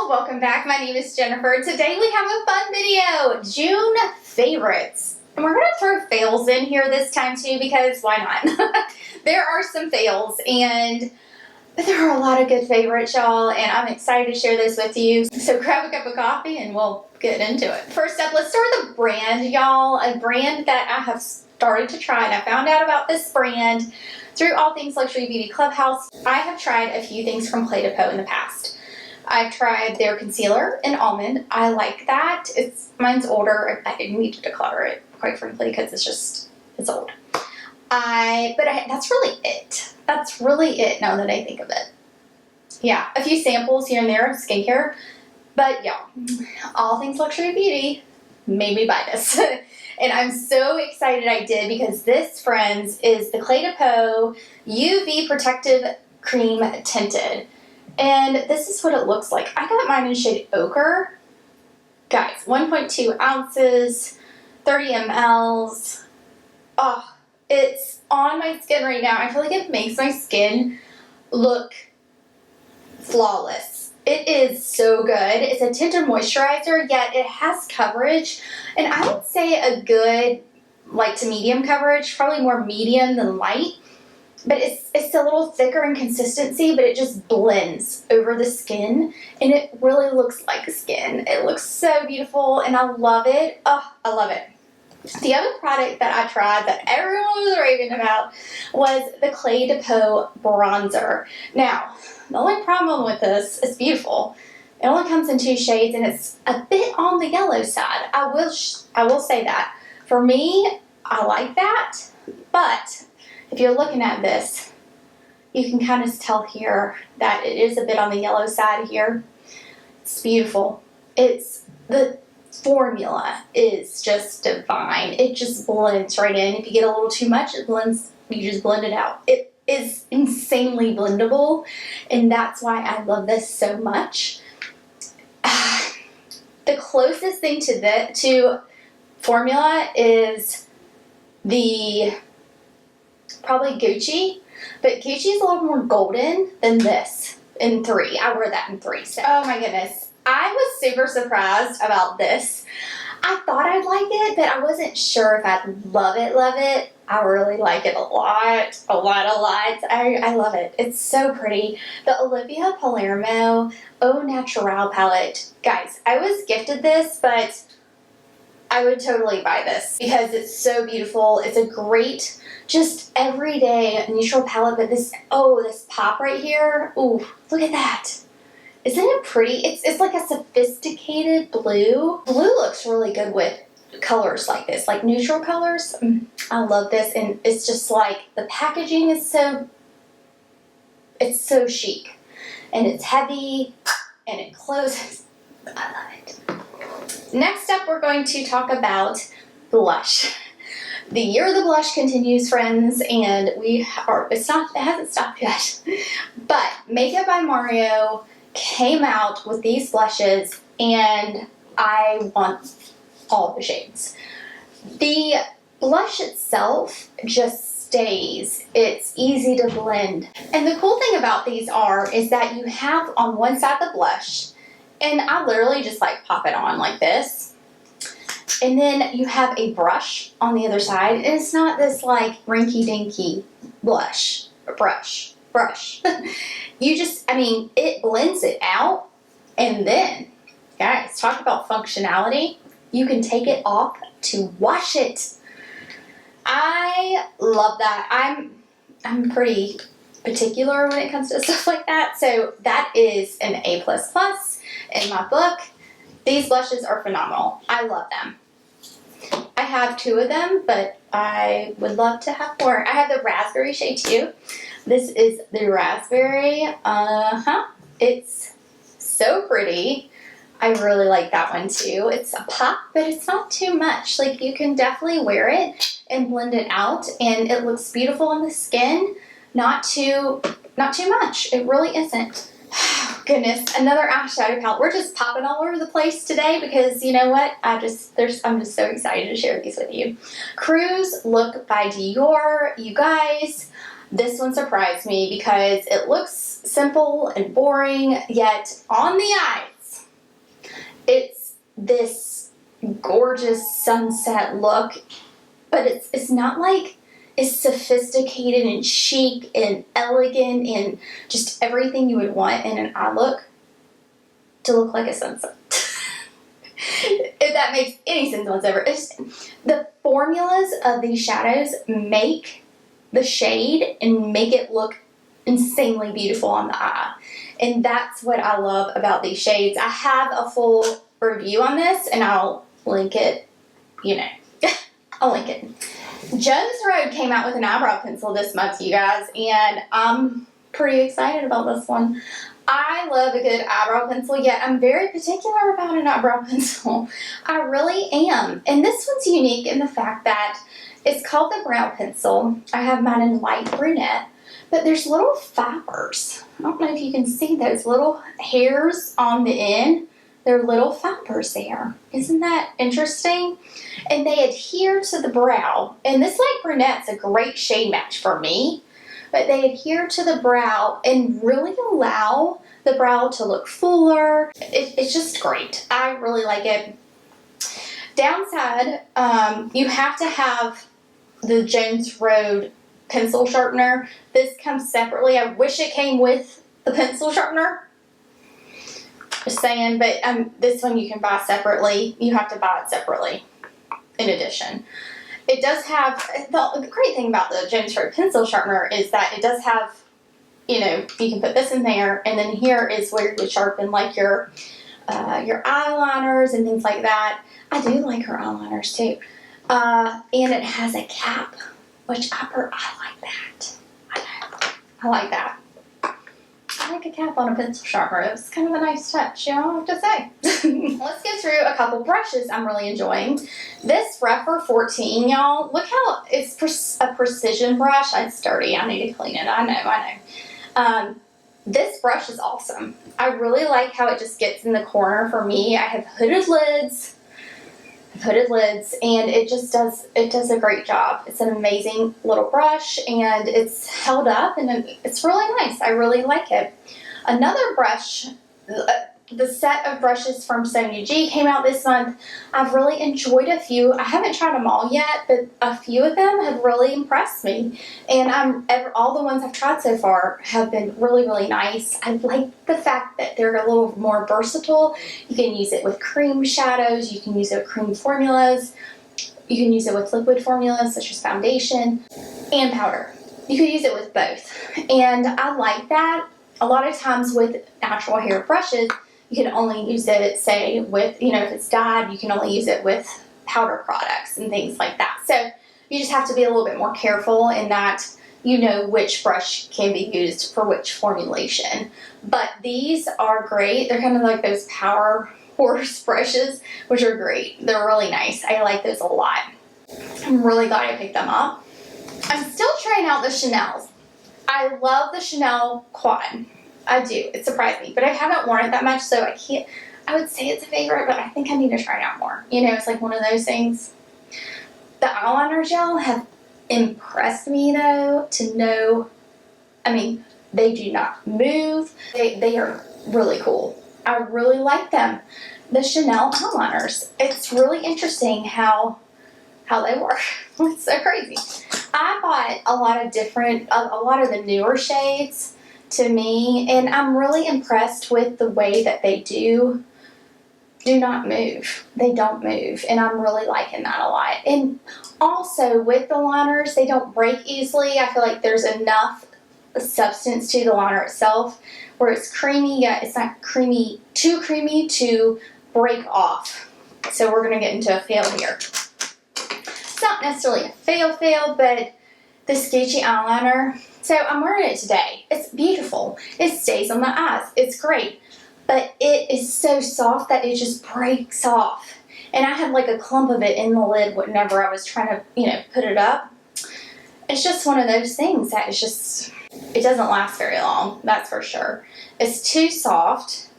welcome back. My name is Jennifer. Today we have a fun video, June favorites. And we're going to throw fails in here this time too because why not? There are some fails and there are a lot of good favorites, y'all, and I'm excited to share this with you. So grab a cup of coffee and we'll get into it. First up, let's start with a brand, y'all. A brand that I have started to try, and I found out about this brand through All Things Luxury Beauty Clubhouse. I have tried a few things from Cle de Peau in the past. I've tried their concealer in almond. I like that. Mine's older. I didn't need to declutter it, quite frankly, because it's old. That's really it. That's really it now that I think of it. Yeah, a few samples here and there of skincare, but y'all, All Things Luxury Beauty made me buy this. And I'm so excited I did because this, friends, is the Cle de Peau UV Protective Cream Tinted. And this is what it looks like. I got mine in shade Ochre. Guys, 1.2 ounces, 30 mLs. Oh, it's on my skin right now. I feel like it makes my skin look flawless. It is so good. It's a tinted moisturizer, yet it has coverage. And I would say a good light to medium coverage, probably more medium than light. But it's a little thicker in consistency, but it just blends over the skin. And it really looks like skin. It looks so beautiful and I love it. Oh, I love it. The other product that I tried that everyone was raving about was the Cle de Peau bronzer. Now, the only problem with this, it's beautiful. It only comes in 2 shades and it's a bit on the yellow side. I will say that. For me, I like that, but if you're looking at this, you can kind of tell here that it is a bit on the yellow side here. It's beautiful. The formula is just divine. It just blends right in. If you get a little too much, it blends. You just blend it out. It is insanely blendable, and that's why I love this so much. The closest thing to formula is probably Gucci, but Gucci is a little more golden than this in 3. I wear that in 3. So, oh my goodness. I was super surprised about this. I thought I'd like it, but I wasn't sure if I'd love it. I really like it a lot. I love it. It's so pretty. The Olivia Palermo Au Naturel palette. Guys, I was gifted this, but I would totally buy this because it's so beautiful. It's a great, just everyday neutral palette, but this pop right here. Ooh, look at that. Isn't it pretty? It's like a sophisticated blue. Blue looks really good with colors like this, like neutral colors. I love this, and it's just like the packaging is it's so chic, and it's heavy, and it closes. I love it. Next up, we're going to talk about blush. The year of the blush continues, friends, and it hasn't stopped yet. But Makeup by Mario came out with these blushes, and I want all the shades. The blush itself just stays. It's easy to blend. And the cool thing about these is that you have on one side the blush, and I literally just like pop it on like this. And then you have a brush on the other side, and it's not this like rinky-dinky brush. It blends it out, and then, guys, talk about functionality. You can take it off to wash it. I love that. I'm pretty particular when it comes to stuff like that, so that is an A++ in my book. These blushes are phenomenal. I love them. I have 2 of them, but I would love to have more. I have the raspberry shade too. This is the raspberry. It's so pretty. I really like that one too. It's a pop, but it's not too much. Like, you can definitely wear it and blend it out, and it looks beautiful on the skin. Not too much. It really isn't. Goodness, another eyeshadow palette. We're just popping all over the place today because you know what? I'm just so excited to share these with you. Cruise Look by Dior. You guys, this one surprised me because it looks simple and boring, yet on the eyes, It's this gorgeous sunset look, but it's not like it's sophisticated and chic and elegant and just everything you would want in an eye look to look like a sunset. If that makes any sense whatsoever. The formulas of these shadows make the shade and make it look insanely beautiful on the eye. And that's what I love about these shades. I have a full review on this and I'll link it, I'll link it. Jones Road came out with an eyebrow pencil this month, you guys, and I'm pretty excited about this one. I love a good eyebrow pencil, yet I'm very particular about an eyebrow pencil. I really am. And this one's unique in the fact that it's called the Brow Pencil. I have mine in light brunette, but there's little fibers. I don't know if you can see those little hairs on the end. There are little fibers there. Isn't that interesting? And they adhere to the brow. And this light brunette's a great shade match for me. But they adhere to the brow and really allow the brow to look fuller. It's just great. I really like it. Downside, you have to have the Jones Road pencil sharpener. This comes separately. I wish it came with the pencil sharpener. Just saying, but this one you can buy separately. You have to buy it separately in addition. It does have, the great thing about the Jones Road pencil sharpener is that it does have, you can put this in there, and then here is where you would sharpen like your eyeliners and things like that. I do like her eyeliners too. And it has a cap, which I like that. I like that. I like a cap on a pencil sharpener. It was kind of a nice touch, I have to say. Let's get through a couple brushes I'm really enjoying. This Rephr 14, y'all. Look how it's a precision brush. It's dirty. I need to clean it. I know. This brush is awesome. I really like how it just gets in the corner for me. I have hooded lids. And it does a great job. It's an amazing little brush and it's held up and it's really nice. I really like it. Another brush, the set of brushes from Sonia G came out this month. I've really enjoyed a few. I haven't tried them all yet, but a few of them have really impressed me. And all the ones I've tried so far have been really, really nice. I like the fact that they're a little more versatile. You can use it with cream shadows. You can use it with cream formulas. You can use it with liquid formulas such as foundation and powder. You could use it with both. And I like that. A lot of times with natural hair brushes, you can only use it, say, with, if it's dyed, you can only use it with powder products and things like that. So you just have to be a little bit more careful in that you know which brush can be used for which formulation. But these are great. They're kind of like those power horse brushes, which are great. They're really nice. I like those a lot. I'm really glad I picked them up. I'm still trying out the Chanel's. I love the Chanel Quad. I do. It surprised me. But I haven't worn it that much, so I would say it's a favorite, but I think I need to try it out more. It's like one of those things. The eyeliners, y'all, have impressed me, though, to know, they do not move. They are really cool. I really like them. The Chanel eyeliners. It's really interesting how they work. It's so crazy. I bought a lot of the newer shades to me, and I'm really impressed with the way that they do not move. They don't move, and I'm really liking that a lot. And also with the liners, they don't break easily. I feel like there's enough substance to the liner itself where it's creamy, yet it's not too creamy to break off. So we're going to get into a fail here. It's not necessarily a fail, but this Gucci eyeliner. So I'm wearing it today. It's beautiful. It stays on the eyes. It's great. But it is so soft that it just breaks off. And I had like a clump of it in the lid whenever I was trying to, put it up. It's just one of those things that it doesn't last very long. That's for sure. It's too soft.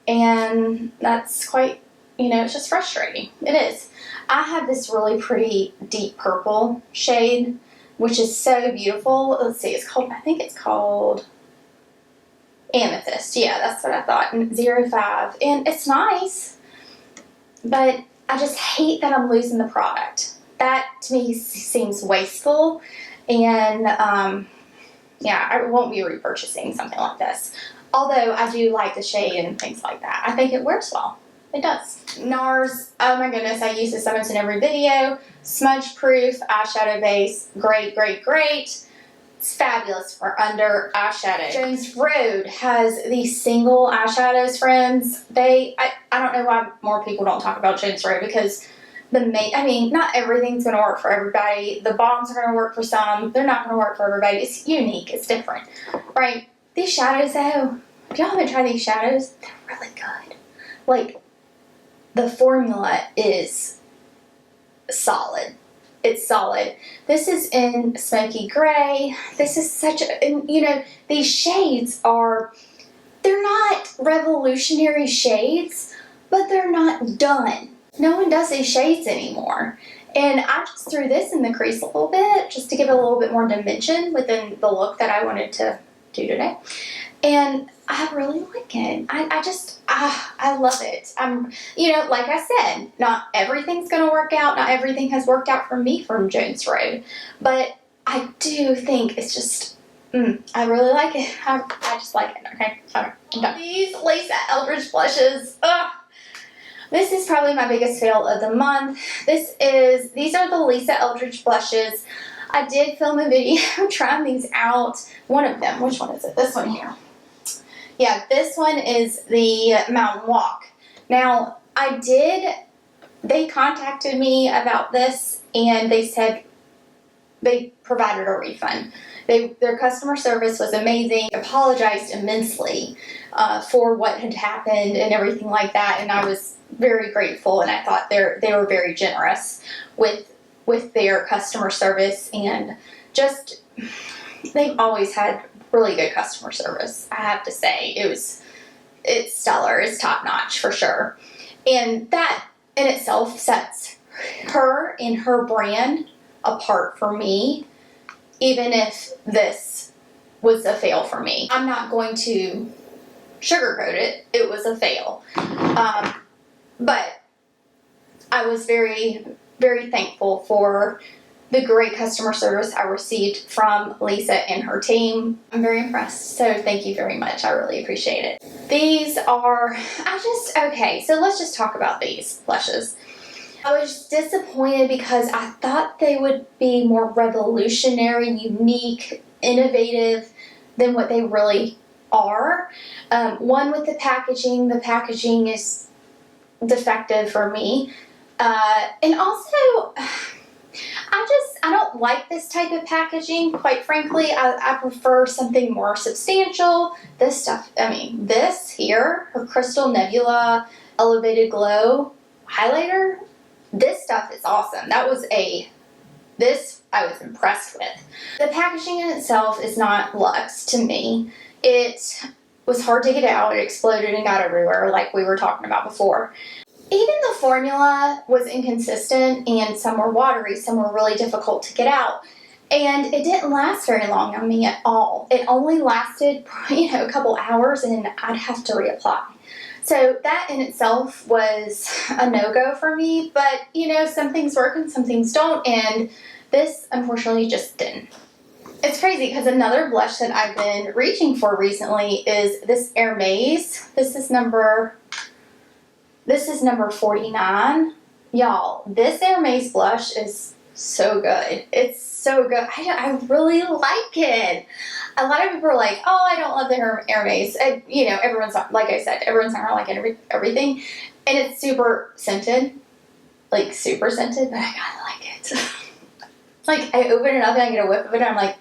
And that's quite, it's just frustrating. It is. I have this really pretty deep purple shade, which is so beautiful. Let's see, I think it's called Amethyst. Yeah, that's what I thought. 05. And it's nice, but I just hate that I'm losing the product. That to me seems wasteful, and yeah, I won't be repurchasing something like this. Although I do like the shade and things like that. I think it wears well. It does. NARS, oh my goodness, I use this almost in every video. Smudge proof eyeshadow base, great, great, great. It's fabulous for under eyeshadow. Jones Road has these single eyeshadows, friends. I don't know why more people don't talk about Jones Road, because not everything's going to work for everybody. The bombs are going to work for some. They're not going to work for everybody. It's unique. It's different, right? These shadows, though, if y'all haven't tried these shadows, they're really good. Like, the formula is solid. It's solid. This is in smoky gray. This is these shades they're not revolutionary shades, but they're not done. No one does these shades anymore. And I just threw this in the crease a little bit just to give it a little bit more dimension within the look that I wanted to do today. And I really like it. I love it. Like I said, not everything's going to work out. Not everything has worked out for me from Jones Road. But I do think it's just, I really like it. I just like it. Okay, I'm done. These Lisa Eldridge blushes, this is probably my biggest fail of the month. These are the Lisa Eldridge blushes. I did film a video trying these out. One of them, which one is it? This one here. Yeah, this one is the Mountain Walk. Now, they contacted me about this, and they said they provided a refund. Their customer service was amazing, apologized immensely for what had happened and everything like that, and I was very grateful, and I thought they were very generous with their customer service, and just, they've always had really good customer service, I have to say. It's stellar. It's top-notch for sure. And that in itself sets her and her brand apart for me, even if this was a fail for me. I'm not going to sugarcoat it. It was a fail. But I was very, very thankful for the great customer service I received from Lisa and her team. I'm very impressed, so thank you very much. I really appreciate it. These are, okay, so let's just talk about these blushes. I was disappointed because I thought they would be more revolutionary, unique, innovative than what they really are. One, with the packaging is defective for me. And also, I don't like this type of packaging, quite frankly. I prefer something more substantial. This stuff, this here, her Crystal Nebula Elevated Glow highlighter, this stuff is awesome. This I was impressed with. The packaging in itself is not luxe to me. It was hard to get out. It exploded and got everywhere, like we were talking about before. Even the formula was inconsistent, and some were watery, some were really difficult to get out. And it didn't last very long on me at all. It only lasted, a couple hours, and I'd have to reapply. So that in itself was a no-go for me, but some things work and some things don't, and this unfortunately just didn't. It's crazy because another blush that I've been reaching for recently is this Hermes. This is number 49. Y'all, this Hermes blush is so good. It's so good. I really like it. A lot of people are like, oh, I don't love the Hermes. Everyone's, like I said, everyone's not gonna like everything. And it's super scented. Like, super scented, but I kinda like it. Like, I open it up and I get a whiff of it and I'm like,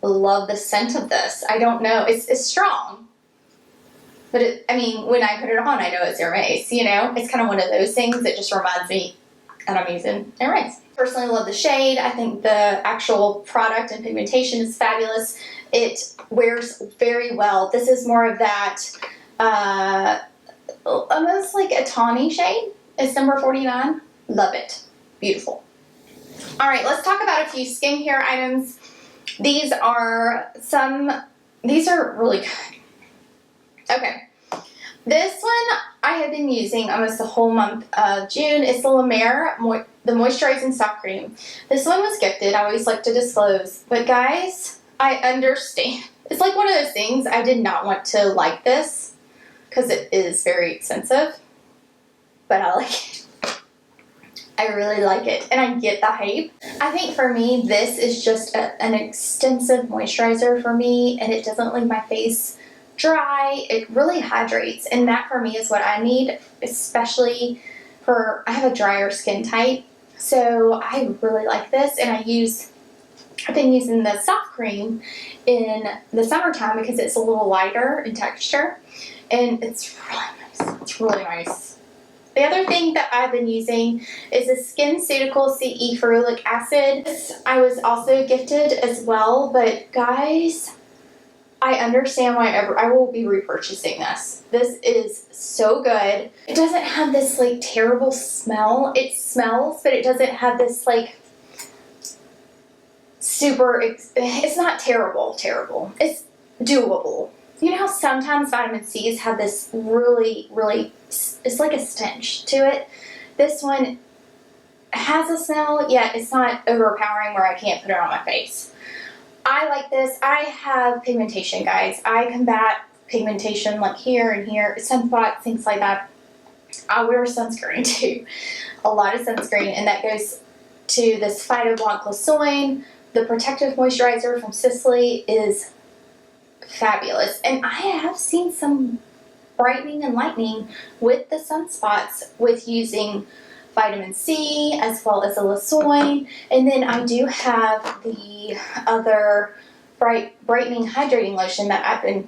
love the scent of this. I don't know. It's strong. But when I put it on, I know it's Hermes, It's kind of one of those things that just reminds me that I'm using Hermes. Personally love the shade. I think the actual product and pigmentation is fabulous. It wears very well. This is more of that, almost like a tawny shade. It's number 49. Love it. Beautiful. All right, let's talk about a few skincare items. These are really good. Okay. This one I have been using almost the whole month of June. It's the La Mer, the Moisturizing Soft Cream. This one was gifted. I always like to disclose. But guys, I understand. It's like one of those things, I did not want to like this because it is very expensive. But I like it. I really like it, and I get the hype. I think for me, this is just an extensive moisturizer for me, and it doesn't leave my face dry. It really hydrates, and that for me is what I need, especially for, I have a drier skin type, so I really like this, and I've been using the soft cream in the summertime because it's a little lighter in texture, and it's really nice. It's really nice. The other thing that I've been using is the SkinCeutical CE Ferulic Acid. This I was also gifted as well, but guys, I understand why I will be repurchasing this. This is so good. It doesn't have this like terrible smell. It smells, but it doesn't have this like super, it's not terrible. It's doable. You know how sometimes vitamin C's have this really, it's like a stench to it? This one has a smell, yet it's not overpowering where I can't put it on my face. I like this. I have pigmentation, guys. I combat pigmentation like here and here, sunspots, things like that. I wear sunscreen too. A lot of sunscreen, and that goes to this Phyto Blanc Glycerin. The protective moisturizer from Sisley is fabulous, and I have seen some brightening and lightening with the sunspots with using vitamin C as well as a glycerin. And then I do have the other brightening hydrating lotion that I've been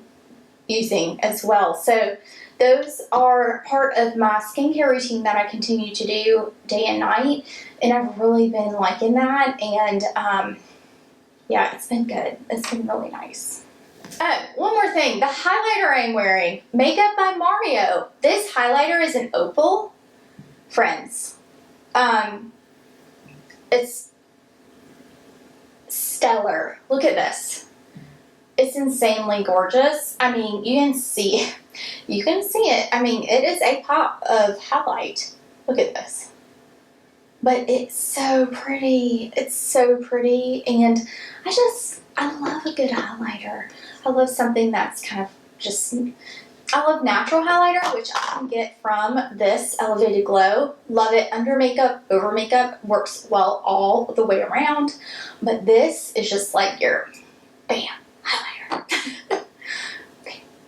using as well. So those are part of my skincare routine that I continue to do day and night, and I've really been liking that. And yeah, it's been good. It's been really nice. Oh, one more thing. The highlighter I'm wearing, Makeup by Mario. This highlighter is an opal. Friends, it's stellar. Look at this. It's insanely gorgeous. I mean, you can see it. I mean, it is a pop of highlight. Look at this. But it's so pretty. It's so pretty, and I love a good highlighter. I love something that's kind of just, I love natural highlighter, which I can get from this Elevated Glow. Love it under makeup, over makeup, works well all the way around. But this is just like your, bam, highlighter.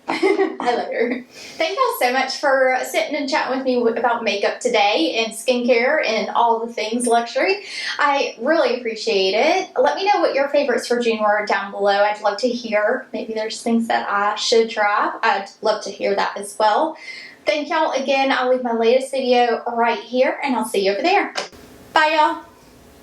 Highlighter. Thank y'all so much for sitting and chatting with me about makeup today and skincare and all the things luxury. I really appreciate it. Let me know what your favorites for June were down below. I'd love to hear. Maybe there's things that I should try. I'd love to hear that as well. Thank y'all again. I'll leave my latest video right here, and I'll see you over there. Bye, y'all.